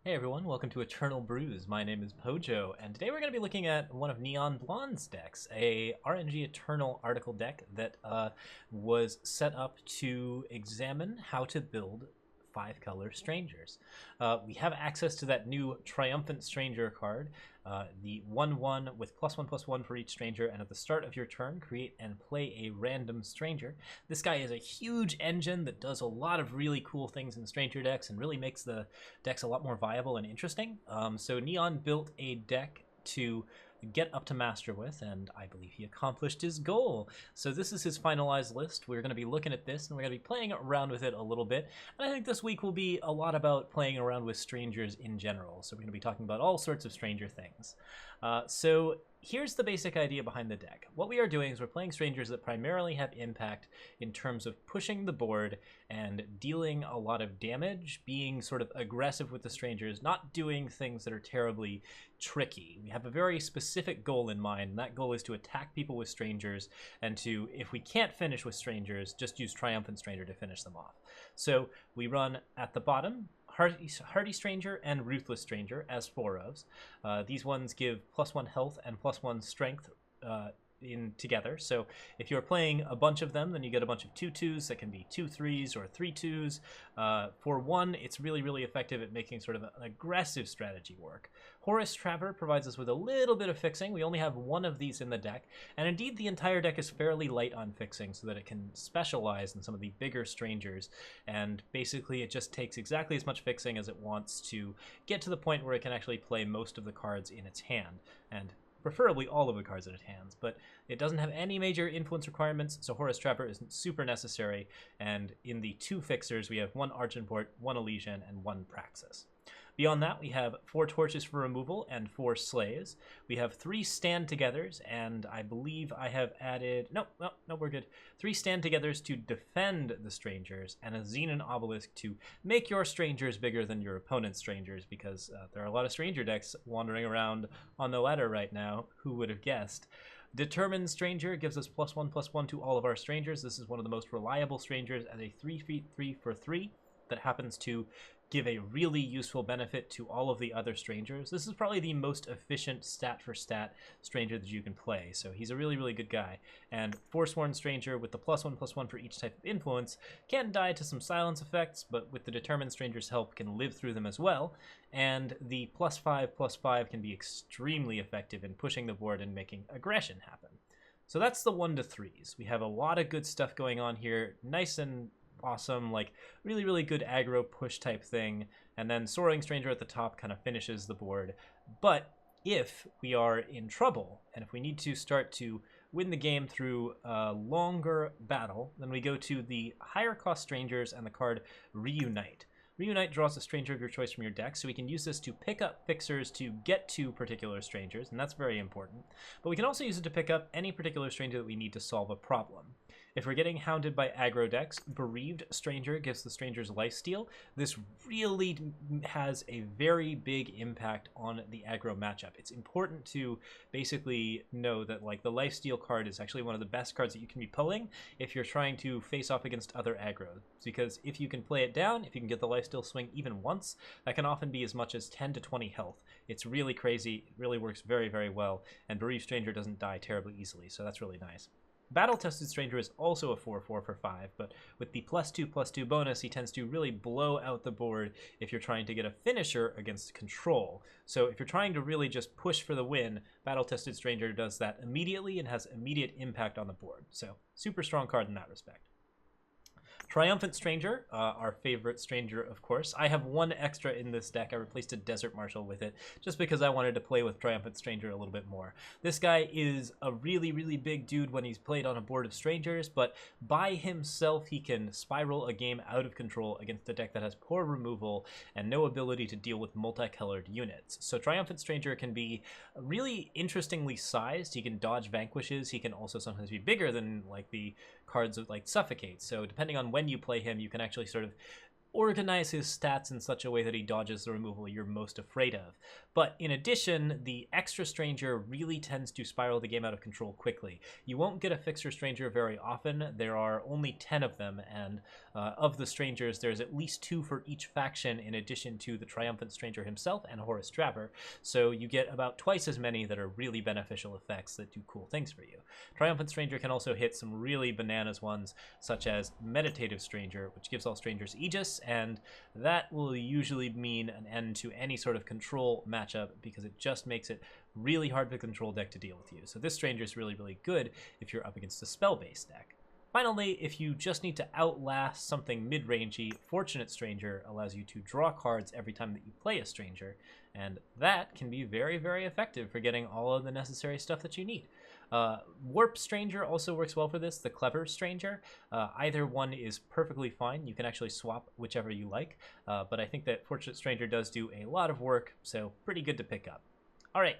Hey everyone, welcome to Eternal Brews. My name is Pojo, and today we're going to be looking at one of NeonBlonde's decks, a RNG Eternal article deck that was set up to examine how to build 5-color strangers. We have access to that new Triumphant Stranger card, the 1/1 with +1/+1 for each stranger, and at the start of your turn, create and play a random stranger. This guy is a huge engine that does a lot of really cool things in stranger decks and really makes the decks a lot more viable and interesting. So Neon built a deck to get up to master with, and I believe he accomplished his goal. So this is his finalized list. We're going to be looking at this and we're going to be playing around with it a little bit, and I think this week will be a lot about playing around with strangers in general. So we're going to be talking about all sorts of stranger things. So here's the basic idea behind the deck. What we are doing is we're playing strangers that primarily have impact in terms of pushing the board and dealing a lot of damage, being sort of aggressive with the strangers, not doing things that are terribly tricky. We have a very specific goal in mind, and that goal is to attack people with strangers, and to, if we can't finish with strangers, just use Triumphant Stranger to finish them off. So we run at the bottom Hearty Stranger and Ruthless Stranger as 4 ofs. These ones give +1 health and +1 strength in together. So if you're playing a bunch of them, then you get a bunch of 2/2s that can be 2/3s or 3/2s. For 1, it's really effective at making sort of an aggressive strategy work. Horus Traver provides us with a little bit of fixing. We only have 1 of these in the deck, and indeed the entire deck is fairly light on fixing so that it can specialize in some of the bigger strangers, and basically it just takes exactly as much fixing as it wants to get to the point where it can actually play most of the cards in its hand, and preferably all of the cards in its hands, but it doesn't have any major influence requirements, so Horus Traver isn't super necessary, and in the 2 fixers we have 1 Argenport, 1 Elysian, and 1 Praxis. Beyond that, we have 4 torches for removal and 4 slays. We have 3 stand-togethers, and I believe I have added... No, we're good. 3 stand-togethers to defend the strangers, and a Xenan Obelisk to make your strangers bigger than your opponent's strangers, because there are a lot of stranger decks wandering around on the ladder right now. Who would have guessed? Determined Stranger gives us +1/+1 to all of our strangers. This is one of the most reliable strangers as a 3/3 for 3 that happens to give a really useful benefit to all of the other strangers. This is probably the most efficient stat for stat stranger that you can play, so he's a really good guy. And Forsworn Stranger with the +1/+1 for each type of influence can die to some silence effects, but with the Determined Stranger's help can live through them as well. And the +5/+5 can be extremely effective in pushing the board and making aggression happen. So that's the 1/3s. We have a lot of good stuff going on here, nice and awesome, like really good aggro push type thing, and then Soaring Stranger at the top kind of finishes the board. But if we are in trouble, and if we need to start to win the game through a longer battle, then we go to the higher cost strangers and the card Reunite. Reunite draws a stranger of your choice from your deck, so we can use this to pick up fixers to get to particular strangers, and that's very important. But we can also use it to pick up any particular stranger that we need to solve a problem. If we're getting hounded by aggro decks, Bereaved Stranger gives the stranger's lifesteal. This really has a very big impact on the aggro matchup. It's important to basically know that like the lifesteal card is actually one of the best cards that you can be pulling if you're trying to face off against other aggro. Because if you can play it down, if you can get the lifesteal swing even once, that can often be as much as 10 to 20 health. It's really crazy, it really works very well, and Bereaved Stranger doesn't die terribly easily, so that's really nice. Battle-Tested Stranger is also a 4/4 for 5, but with the +2/+2 bonus, he tends to really blow out the board if you're trying to get a finisher against control. So if you're trying to really just push for the win, Battle-Tested Stranger does that immediately and has immediate impact on the board. So super strong card in that respect. Triumphant Stranger, our favorite stranger, of course. I have 1 extra in this deck. I replaced a Desert Marshal with it, just because I wanted to play with Triumphant Stranger a little bit more. This guy is a really big dude when he's played on a board of strangers, but by himself he can spiral a game out of control against a deck that has poor removal and no ability to deal with multicolored units. So Triumphant Stranger can be really interestingly sized. He can dodge vanquishes. He can also sometimes be bigger than like the cards of like Suffocate. So depending on when you play him, you can actually sort of organize his stats in such a way that he dodges the removal you're most afraid of. But in addition, the extra stranger really tends to spiral the game out of control quickly. You won't get a fixer stranger very often. There are only 10 of them, and of the strangers, there's at least 2 for each faction in addition to the Triumphant stranger himself and Horus Traver. So you get about twice as many that are really beneficial effects that do cool things for you. Triumphant stranger can also hit some really bananas ones, such as Meditative stranger, which gives all strangers Aegis, and that will usually mean an end to any sort of control matchup because it just makes it really hard for control deck to deal with you. So this stranger is really, really good if you're up against a spell-based deck. Finally, if you just need to outlast something mid-rangey, Fortunate Stranger allows you to draw cards every time that you play a stranger, and that can be very, very effective for getting all of the necessary stuff that you need. Warp Stranger also works well for this, the Clever Stranger. Either one is perfectly fine. You can actually swap whichever you like, but I think that Fortunate Stranger does do a lot of work, so pretty good to pick up. All right,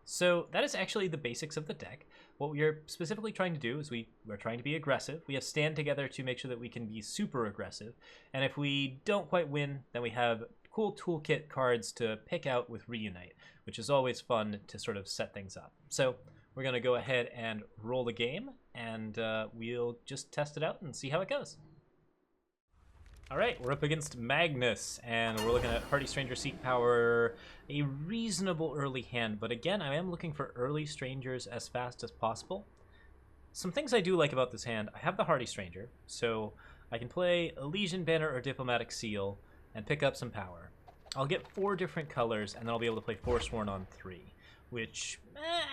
so that is actually the basics of the deck. What we are specifically trying to do is we're trying to be aggressive. We have Stand Together to make sure that we can be super aggressive, and if we don't quite win, then we have cool toolkit cards to pick out with Reunite, which is always fun to sort of set things up. So we're going to go ahead and roll the game, and we'll just test it out and see how it goes. All right, we're up against Magnus, and we're looking at Hearty Stranger, Seek Power, a reasonable early hand, but again, I am looking for early strangers as fast as possible. Some things I do like about this hand: I have the Hearty Stranger, so I can play Elysian Banner or Diplomatic Seal and pick up some power. I'll get 4 different colors, and then I'll be able to play Forsworn on 3, which,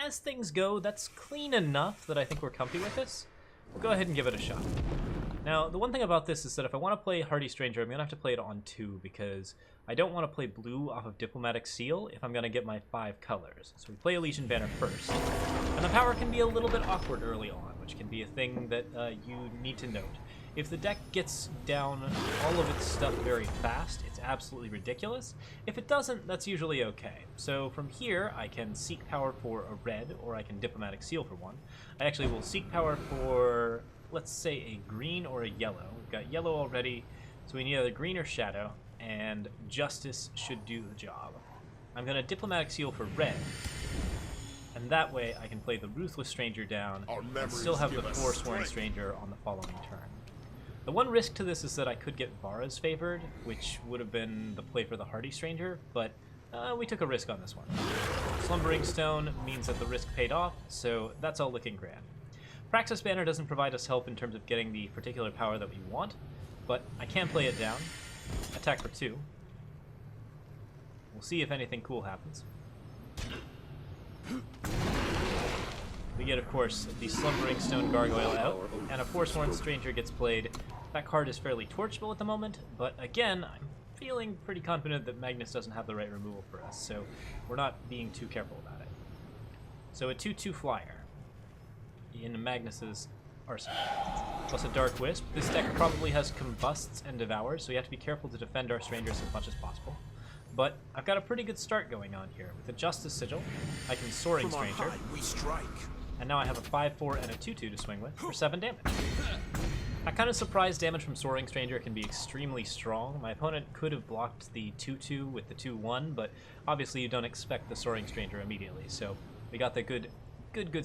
as things go, that's clean enough that I think we're comfy with this. We'll go ahead and give it a shot. Now, the one thing about this is that if I want to play Hearty Stranger, I'm going to have to play it on 2 because I don't want to play blue off of Diplomatic Seal if I'm going to get my 5 colors. So we play Elysian Banner first. And the power can be a little bit awkward early on, which can be a thing that you need to note. If the deck gets down all of its stuff very fast, it's absolutely ridiculous. If it doesn't, that's usually okay. So from here, I can Seek Power for a red, or I can Diplomatic Seal for 1. I actually will Seek Power for, let's say, a green or a yellow. We've got yellow already, so we need either green or shadow, and Justice should do the job. I'm going to Diplomatic Seal for red, and that way I can play the Ruthless Stranger down and still have the Forsworn Stranger on the following turn. The one risk to this is that I could get Vara's favored, which would have been the play for the Hearty Stranger, but we took a risk on this one. Slumbering Stone means that the risk paid off, so that's all looking grand. Praxis Banner doesn't provide us help in terms of getting the particular power that we want, but I can play it down. Attack for 2. We'll see if anything cool happens. We get, of course, the Slumbering Stone Gargoyle out, and a Forsworn Stranger gets played. That card is fairly torchable at the moment, but again, I'm feeling pretty confident that Magnus doesn't have the right removal for us, so we're not being too careful about it. So a 2/2 flyer in Magnus's arsenal, plus a Dark Wisp. This deck probably has Combusts and Devours, so we have to be careful to defend our strangers as much as possible. But I've got a pretty good start going on here. With a Justice Sigil, I can Soaring Stranger. We strike. And now I have a 5/4 and a 2/2 to swing with for 7 damage. That kind of surprise damage from Soaring Stranger can be extremely strong. My opponent could have blocked the 2/2 with the 2/1, but obviously you don't expect the Soaring Stranger immediately, so we got the good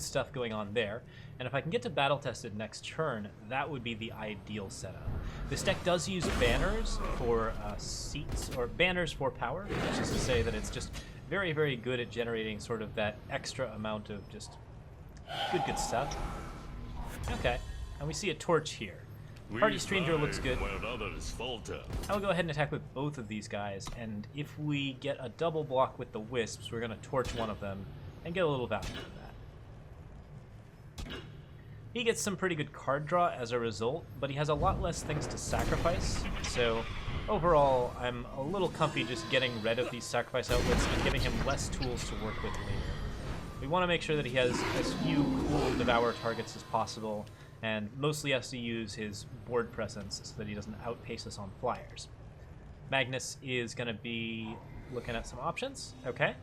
stuff going on there. And if I can get to Battle Tested next turn, that would be the ideal setup. This deck does use banners for seats, or banners for power, which is to say that it's just very, very good at generating sort of that extra amount of just good stuff. Okay, and we see a torch here. Hearty Stranger looks good. I will go ahead and attack with both of these guys, and if we get a double block with the Wisps, we're going to torch one of them and get a little value from that. He gets some pretty good card draw as a result, but he has a lot less things to sacrifice, so overall I'm a little comfy just getting rid of these sacrifice outlets and giving him less tools to work with later. We want to make sure that he has as few cool Devour targets as possible, and mostly has to use his board presence so that he doesn't outpace us on flyers. Magnus is going to be looking at some options. Okay.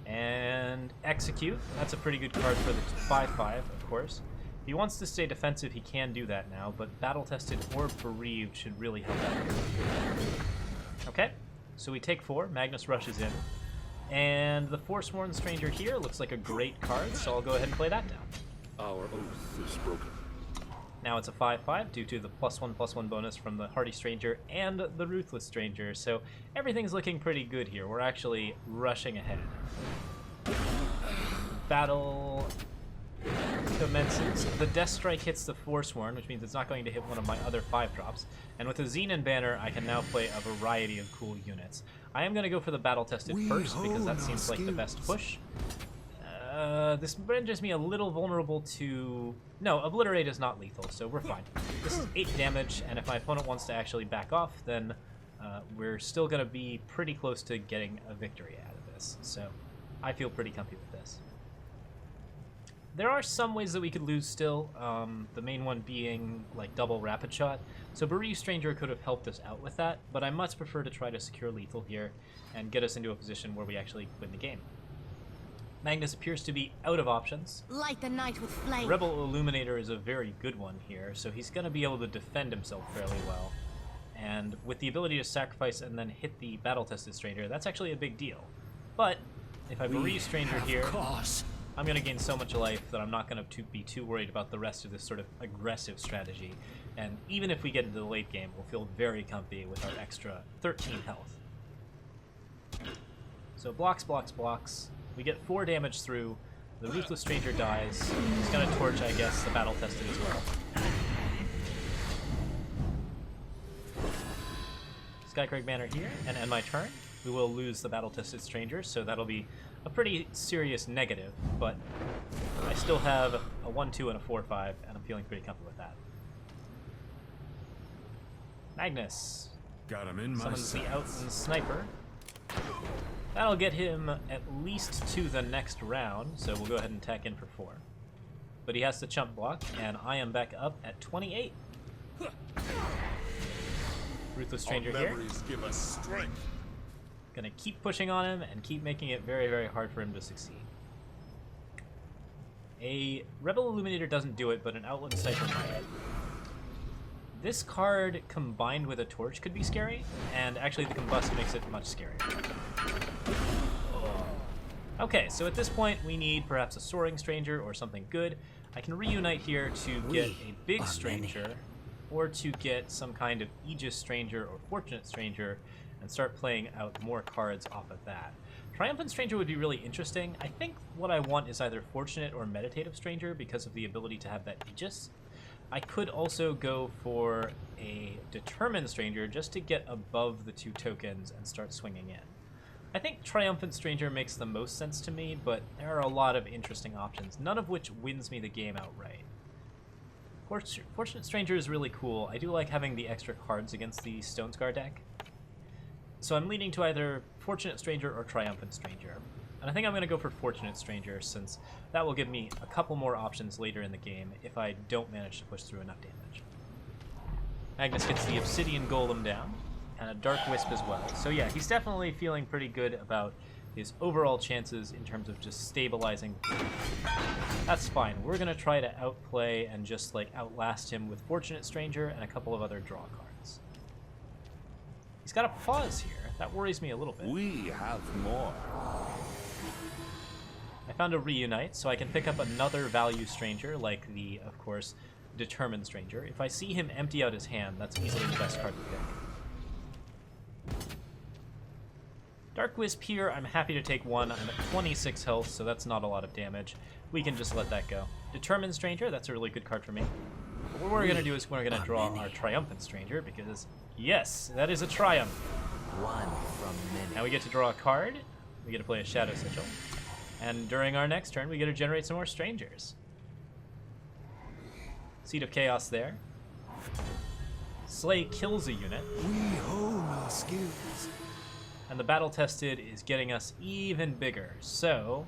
And Execute. That's a pretty good card for the 5/5, of course. If he wants to stay defensive, he can do that now, but battle-tested or Bereaved should really help out. Okay, so we take 4. Magnus rushes in. And the Forsworn Stranger here looks like a great card, so I'll go ahead and play that down. Our oath is broken. Now it's a 5/5 due to the +1/+1 bonus from the Hearty Stranger and the Ruthless Stranger, so everything's looking pretty good here. We're actually rushing ahead. Battle commences. The Death Strike hits the Forsworn, which means it's not going to hit one of my other 5-drops. And with the Xenan banner, I can now play a variety of cool units. I am going to go for the battle-tested first, because that seems like the best push. This renders me a little vulnerable to... No, Obliterate is not lethal, so we're fine. This is 8 damage, and if my opponent wants to actually back off, then we're still going to be pretty close to getting a victory out of this. So I feel pretty comfy with this. There are some ways that we could lose still, the main one being like double rapid shot. So Bereaved Stranger could have helped us out with that, but I much prefer to try to secure lethal here and get us into a position where we actually win the game. Magnus appears to be out of options. Light the night with flame. Rebel Illuminator is a very good one here, so he's going to be able to defend himself fairly well. And with the ability to sacrifice and then hit the battle-tested Stranger, that's actually a big deal. But if I Bereaved Stranger here, I'm going to gain so much life that I'm not going to be too worried about the rest of this sort of aggressive strategy. And even if we get into the late game, we'll feel very comfy with our extra 13 health. So blocks, blocks, blocks. We get 4 damage through. The Ruthless Stranger dies. He's going to torch, I guess, the battle-tested as well. Skycrag banner here, and end my turn. We will lose the battle-tested Stranger, so that'll be a pretty serious negative, but I still have a 1/2 and a 4/5, and I'm feeling pretty comfortable with that. Magnus Got him in my summons the sights. Outland Sniper. That'll get him at least to the next round, so we'll go ahead and tack in for 4. But he has to chump block, and I am back up at 28. Ruthless Stranger Our here. memories give us strength. Gonna keep pushing on him and keep making it very, very hard for him to succeed. A Rebel Illuminator doesn't do it, but an Outland Sniper might. This card combined with a torch could be scary, and actually the combust makes it much scarier. Okay, so at this point we need perhaps a Soaring Stranger or something good. I can Reunite here to get a big Stranger, or to get some kind of Aegis Stranger or Fortunate Stranger, and start playing out more cards off of that. Triumphant Stranger would be really interesting. I think what I want is either Fortunate or Meditative Stranger because of the ability to have that Aegis. I could also go for a Determined Stranger just to get above the 2 tokens and start swinging in. I think Triumphant Stranger makes the most sense to me, but there are a lot of interesting options, none of which wins me the game outright. Fortunate Stranger is really cool. I do like having the extra cards against the Stone Scar deck. So I'm leaning to either Fortunate Stranger or Triumphant Stranger. And I think I'm going to go for Fortunate Stranger, since that will give me a couple more options later in the game if I don't manage to push through enough damage. Magnus gets the Obsidian Golem down, and a Dark Wisp as well. So yeah, he's definitely feeling pretty good about his overall chances in terms of just stabilizing. That's fine. We're going to try to outplay and just like outlast him with Fortunate Stranger and a couple of other draw cards. He's got a pause here. That worries me a little bit. We have more. I found a Reunite, so I can pick up another value Stranger, like the, of course, Determined Stranger. If I see him empty out his hand, that's easily the best card to pick. Dark Wisp here, I'm happy to take 1. I'm at 26 health, so that's not a lot of damage. We can just let that go. Determined Stranger, that's a really good card for me. But what we're going to do is we're going to draw our Triumphant Stranger, because, yes, that is a Triumph. One from many. Now we get to draw a card, we get to play a Shadow Sigil, and during our next turn we get to generate some more Strangers. Seed of Chaos there. Slay kills a unit. We hone our skills. And the battle-tested is getting us even bigger. So,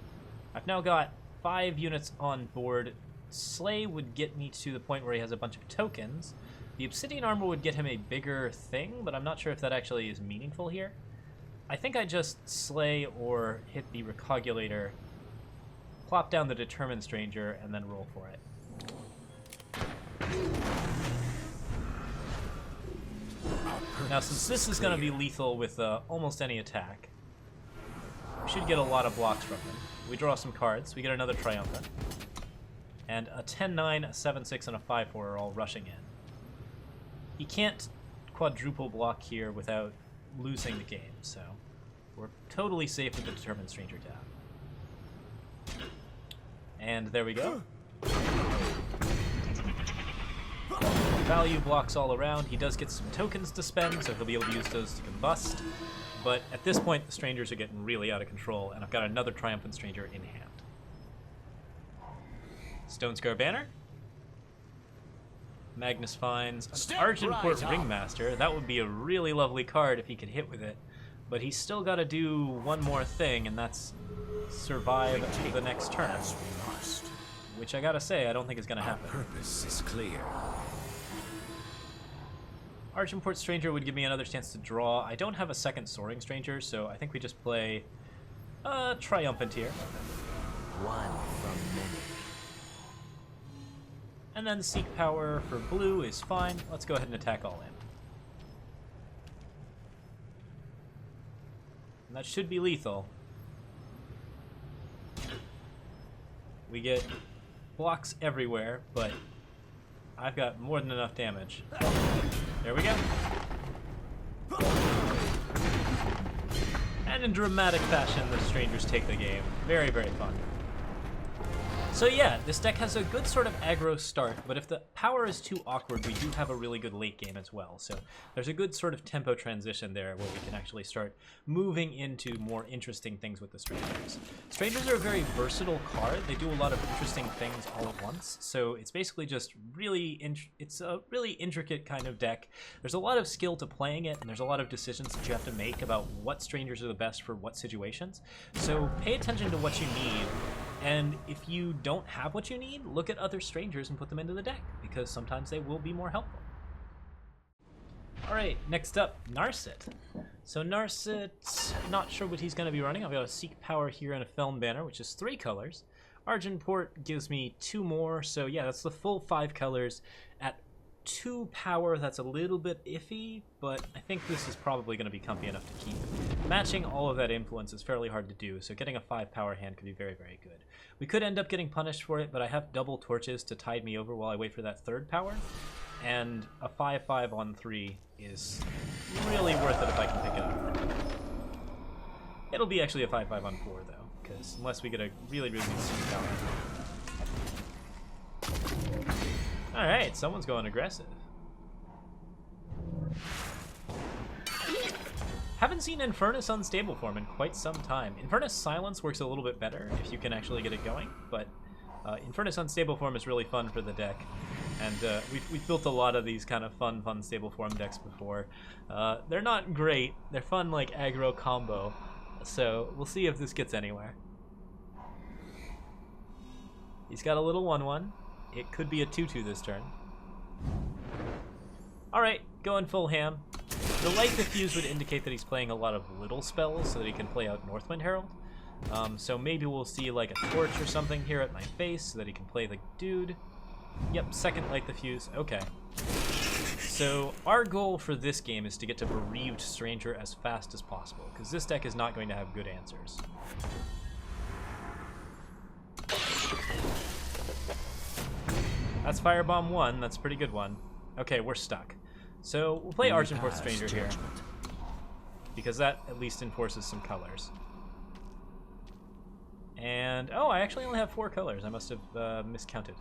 I've now got 5 units on board. Slay would get me to the point where he has a bunch of tokens. The Obsidian Armor would get him a bigger thing, but I'm not sure if that actually is meaningful here. I think I just Slay or hit the Recogulator, plop down the Determined Stranger, and then roll for it. Now, since this is going to be lethal with almost any attack, we should get a lot of blocks from him. We draw some cards. We get another Triumphant. And a 10-9, a 7-6, and a 5-4 are all rushing in. He can't quadruple block here without losing the game, so we're totally safe with the Determined Stranger tap. And there we go. Value blocks all around. He does get some tokens to spend, so he'll be able to use those to combust. But at this point, the Strangers are getting really out of control, and I've got another Triumphant Stranger in hand. Stone Scar Banner. Magnus finds an Argenport Ringmaster. That would be a really lovely card if he could hit with it. But he's still got to do one more thing, and that's survive the next turn. Which I gotta say, I don't think is going to happen. Purpose is clear. Argenport Stranger would give me another chance to draw. I don't have a second Soaring Stranger, so I think we just play Triumphant here. One from many. And then Seek Power for blue is fine. Let's go ahead and attack all in. And that should be lethal. We get blocks everywhere, but I've got more than enough damage. There we go. And in dramatic fashion, the Strangers take the game. Very, very fun. So yeah, this deck has a good sort of aggro start, but if the power is too awkward, we do have a really good late game as well. So there's a good sort of tempo transition there where we can actually start moving into more interesting things with the Strangers. Strangers are a very versatile card. They do a lot of interesting things all at once. So it's basically just really, it's a really intricate kind of deck. There's a lot of skill to playing it, and there's a lot of decisions that you have to make about what Strangers are the best for what situations. So pay attention to what you need. And if you don't have what you need, look at other Strangers and put them into the deck, because sometimes they will be more helpful. Alright, next up, Narset. So Narset, not sure what he's going to be running. I've got a Seek Power here and a Feln Banner, which is 3 colors. Argenport gives me 2 more, so yeah, that's the full 5 colors. At 2 power, that's a little bit iffy, but I think this is probably going to be comfy enough to keep. Matching all of that influence is fairly hard to do, so getting a 5 power hand could be very, very good. We could end up getting punished for it, but I have double torches to tide me over while I wait for that 3rd power, and a 5/5 on 3 is really worth it if I can pick it up. It'll be actually a 5/5 on 4 though, because unless we get a really, really good power. Alright, someone's going aggressive. Haven't seen Infernus Unstable form in quite some time. Infernus Silence works a little bit better if you can actually get it going, but Infernus Unstable form is really fun for the deck. And we've built a lot of these kind of fun stable form decks before. They're not great. They're fun like aggro combo. So we'll see if this gets anywhere. He's got a little 1/1. It could be a 2/2 this turn. Alright, going full ham. The Light Diffuse would indicate that he's playing a lot of little spells so that he can play out Northwind Herald. So maybe we'll see like a torch or something here at my face so that he can play the dude. Yep, second Light Diffuse. Okay. So our goal for this game is to get to Bereaved Stranger as fast as possible, because this deck is not going to have good answers. That's Firebomb 1. That's a pretty good one. Okay, we're stuck. So we'll play Argenport Stranger here, because that at least enforces some colors. And, oh, I actually only have 4 colors. I must have miscounted.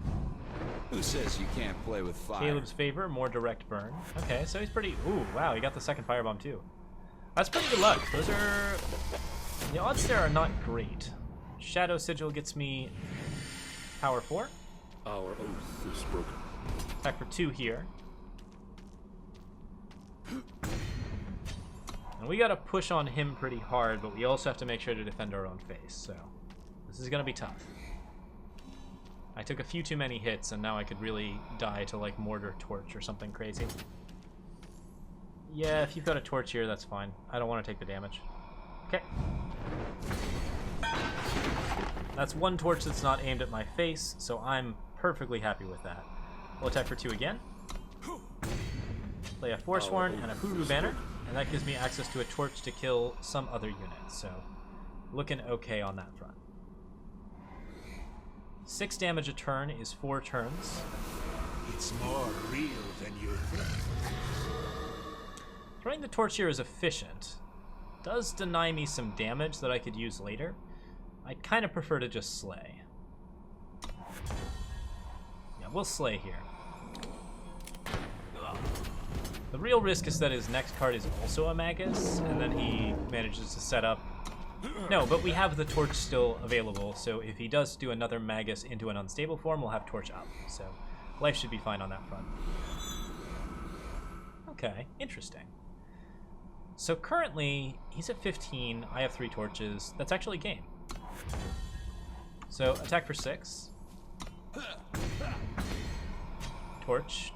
Who says you can't play with fire? Caleb's Favor, more direct burn. Okay, so he's pretty... Ooh, wow, he got the second Firebomb too. That's pretty good luck. Those are... The odds there are not great. Shadow Sigil gets me power 4. Our oath is broken. Attack for 2 here. And we gotta push on him pretty hard, but we also have to make sure to defend our own face, so... This is gonna be tough. I took a few too many hits, and now I could really die to, like, Mortar Torch or something crazy. Yeah, if you've got a torch here, that's fine. I don't want to take the damage. Okay. That's 1 torch that's not aimed at my face, so I'm perfectly happy with that. We'll attack for 2 again. Play a Forsworn and a Huru banner, and that gives me access to a torch to kill some other units, so looking okay on that front. 6 damage a turn is 4 turns. It's more real than you think. Throwing the torch here is efficient. Does deny me some damage that I could use later. I'd kind of prefer to just slay. Yeah, we'll slay here. The real risk is that his next card is also a Magus, and then he manages to set up... No, but we have the torch still available, so if he does do another Magus into an unstable form, we'll have torch up. So life should be fine on that front. Okay, interesting. So currently, he's at 15, I have 3 torches. That's actually game. So attack for 6. Torch,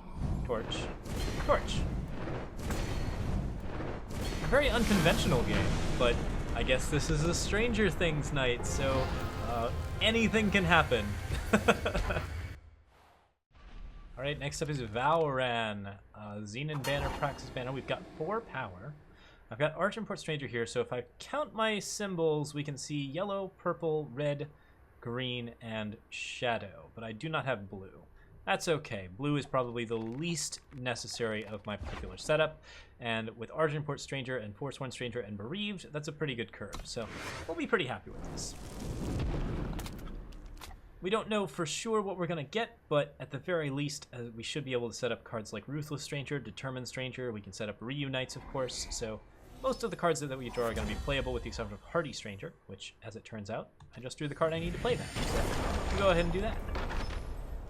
torch, torch. A very unconventional game, but I guess this is a Stranger Things night, so anything can happen. Alright, next up is Valoran. Xenan banner, Praxis banner. We've got 4 power. I've got Argenport Stranger here, so if I count my symbols, we can see yellow, purple, red, green, and shadow, but I do not have blue. That's okay. Blue is probably the least necessary of my particular setup, and with Argenport Stranger and Forsworn Stranger and Bereaved, that's a pretty good curve, so we'll be pretty happy with this. We don't know for sure what we're going to get, but at the very least, we should be able to set up cards like Ruthless Stranger, Determined Stranger. We can set up Reunites, of course, so most of the cards that we draw are going to be playable with the exception of Hearty Stranger, which, as it turns out, I just drew the card I need to play that. So we'll go ahead and do that.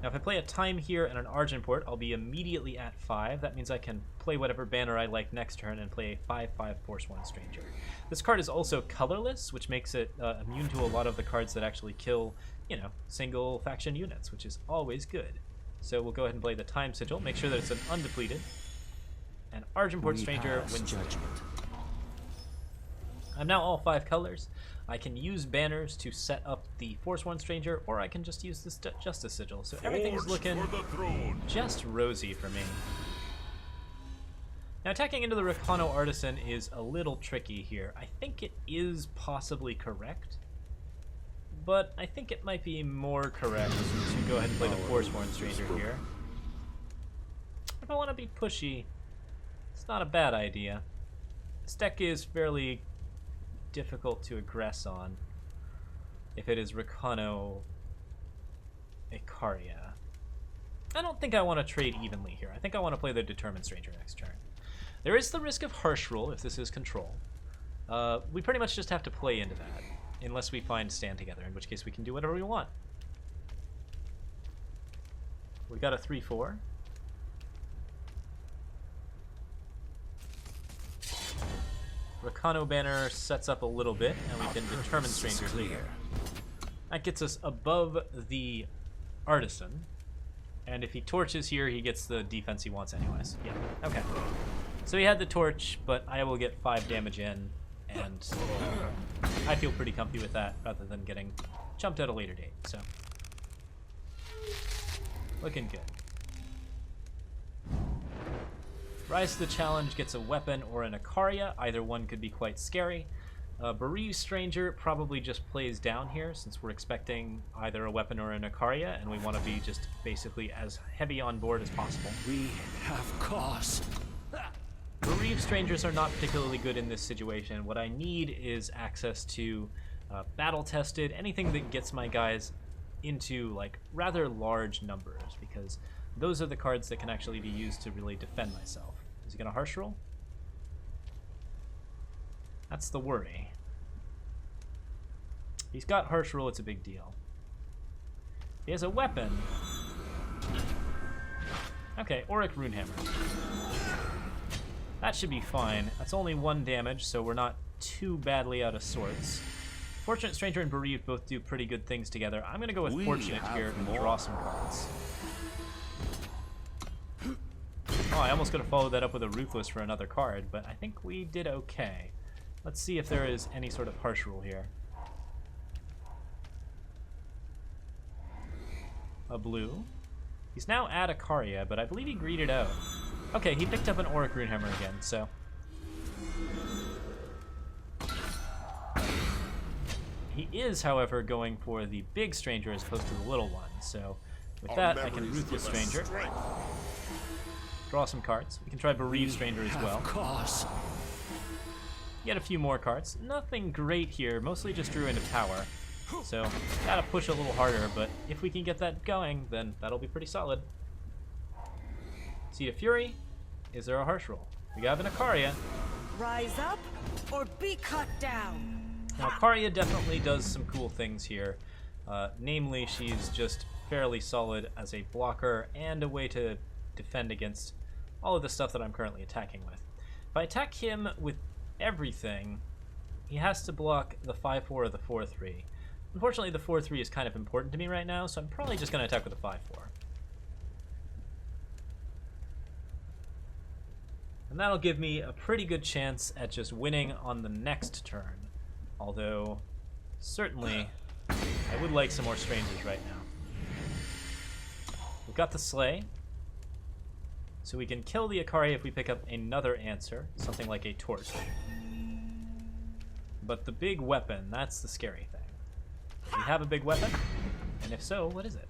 Now, if I play a Time here and an Argenport, I'll be immediately at 5. That means I can play whatever banner I like next turn and play a 5/5 Forsworn Stranger. This card is also colorless, which makes it immune to a lot of the cards that actually kill, you know, single faction units, which is always good. So we'll go ahead and play the Time Sigil, make sure that it's an undepleted. And Argenport Stranger wins judgment. I'm now all 5 colors. I can use banners to set up the Forsworn Stranger, or I can just use this Justice Sigil. So everything's looking just rosy for me. Now, attacking into the Rakano Artisan is a little tricky here. I think it is possibly correct, but I think it might be more correct to go ahead and play the Forsworn Stranger here. If I want to be pushy, it's not a bad idea. This deck is fairly difficult to aggress on if it is Rakano Ikaria. I don't think I want to trade evenly here. I think I want to play the Determined Stranger next turn. There is the risk of Harsh Rule if this is control. We pretty much just have to play into that, unless we find Stand Together, in which case we can do whatever we want. We got a 3/4. Rakano banner sets up a little bit, and we can Determine Stranger here. That gets us above the Artisan, and if he torches here, he gets the defense he wants anyways. Yeah, okay. So he had the torch, but I will get 5 damage in, and I feel pretty comfy with that, rather than getting jumped at a later date, so. Looking good. Rise to the Challenge gets a weapon or an Ikaria. Either one could be quite scary. Bereaved Stranger probably just plays down here, since we're expecting either a weapon or an Ikaria, and we want to be just basically as heavy on board as possible. We have cause. Bereaved Strangers are not particularly good in this situation. What I need is access to battle-tested, anything that gets my guys into like rather large numbers, because those are the cards that can actually be used to really defend myself. Is he gonna Harsh Roll? That's the worry. He's got Harsh Roll, it's a big deal. He has a weapon. Okay, Auric Runehammer. That should be fine. That's only 1 damage, so we're not too badly out of sorts. Fortunate Stranger and Bereaved both do pretty good things together. I'm gonna go with Fortunate here and draw some cards. Oh, I almost could have followed that up with a Ruthless for another card, but I think we did okay. Let's see if there is any sort of Harsh Rule here. A blue. He's now at Ikaria, but I believe he greeted out. Okay, he picked up an Auric Runehammer again, so... He is, however, going for the big stranger as opposed to the little one, so with that, I can Ruthless Stranger. Draw some cards. We can try Bereaved Stranger as well. Get a few more cards. Nothing great here, mostly just drew into power. So, gotta push a little harder, but if we can get that going, then that'll be pretty solid. Seed of Fury. Is there a harsh roll? We have an Ikaria. Rise up or be cut down. Now, Ikaria definitely does some cool things here. Namely, she's just fairly solid as a blocker and a way to defend against all of the stuff that I'm currently attacking with. If I attack him with everything, he has to block the 5-4 or the 4-3. Unfortunately, the 4-3 is kind of important to me right now, so I'm probably just going to attack with the 5-4. And that'll give me a pretty good chance at just winning on the next turn. Although, certainly, I would like some more strangers right now. We've got the Slay. So we can kill the Ikaria if we pick up another answer, something like a Torch. But the big weapon, that's the scary thing. Do we have a big weapon? And if so, what is it?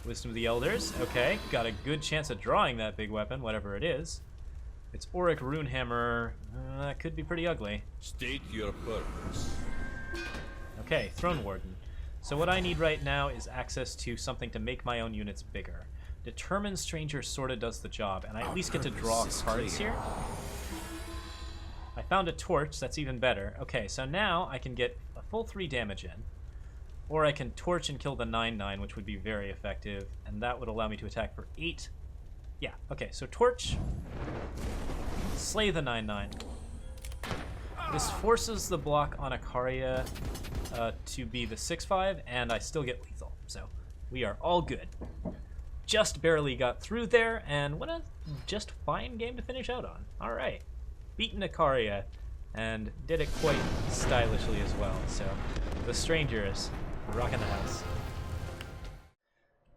Wisdom of the Elders. Okay, got a good chance at drawing that big weapon, whatever it is. It's Auric Runehammer. That could be pretty ugly. State your purpose. Okay, Throne Warden. So what I need right now is access to something to make my own units bigger. Determined Stranger sorta does the job, and I at least get to draw cards here. I found a Torch, that's even better. Okay, so now I can get a full 3 damage in. Or I can Torch and kill the 9/9, which would be very effective, and that would allow me to attack for 8. Yeah, okay, so Torch, slay the 9/9. This forces the block on Ikaria to be the 6/5, and I still get lethal, so we are all good. Just barely got through there, and what a just fine game to finish out on. All right, beaten Ikaria, and did it quite stylishly as well, so the Strangers rocking the house.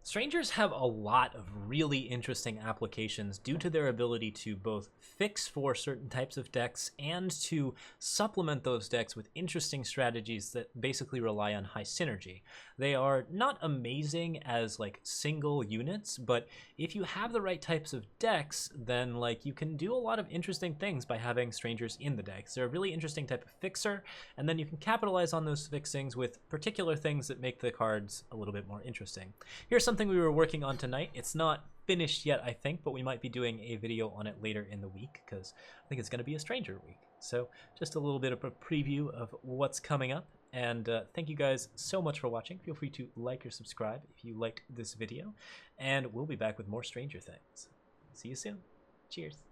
Strangers have a lot of really interesting applications due to their ability to both fix for certain types of decks and to supplement those decks with interesting strategies that basically rely on high synergy. They are not amazing as like single units, but if you have the right types of decks, then like you can do a lot of interesting things by having Strangers in the decks. They're a really interesting type of fixer, and then you can capitalize on those fixings with particular things that make the cards a little bit more interesting. Here's something we were working on tonight. It's not finished yet, I think, but we might be doing a video on it later in the week because I think it's going to be a Stranger week. So just a little bit of a preview of what's coming up. And thank you guys so much for watching. Feel free to like or subscribe if you liked this video. And we'll be back with more Stranger Things. See you soon. Cheers.